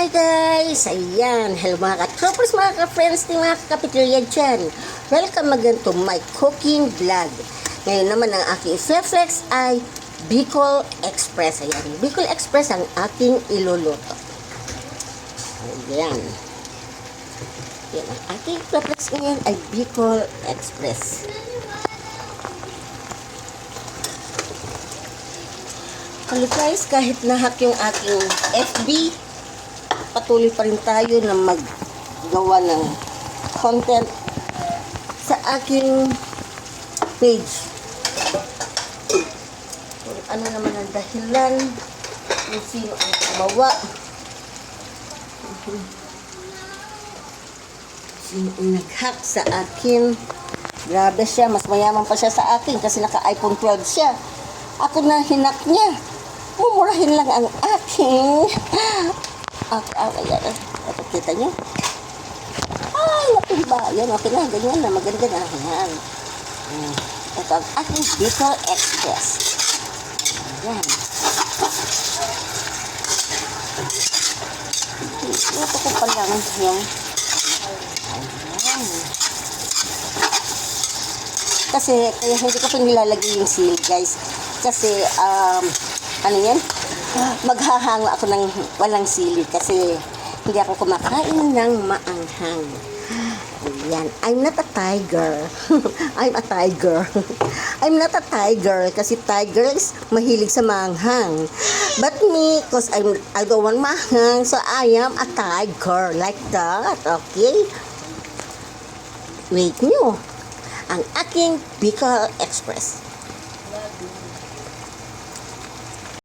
Hi guys! Ayan, hello mga ka-troopers, mga ka-friends, mga ka-kapiterya dyan. Welcome again to my cooking vlog. Ngayon naman ang aking flex ay Bicol Express. Ayan, Bicol Express ang aking iluluto. Ayan. Ayan, ang aking flex ngayon ay Bicol Express. Hello guys, kahit nahack yung aking FB, patuloy pa rin tayo na maggawa ng content sa aking page. Kung ano naman ang dahilan, kung sino ang gumawa, sino ang nag-hack sa akin. Grabe siya, mas mayaman pa siya sa akin kasi naka-iPhone 12 siya. Ako na hinak niya. Mumurahin lang ang aking. Ayan. Ito, kita nyo? Ay, natimba. Yan, okay na. Ganyan na. Maganda na. Ayan. Ito ang aking Bicol Express. Ayan. Ito ko pa lang yung ayan. Kasi, kaya hindi ko pa nilalagay yung seal, guys. Kasi, ano yan? Maghahang ako ng walang sili kasi hindi ako kumakain ng maanghang. Ayan. I'm not a tiger. I'm a tiger. I'm not a tiger kasi tigers mahilig sa maanghang. But me, because I don't want maanghang, so I am a tiger. Like that. Okay? Wait nyo. Ang aking Bicol Express.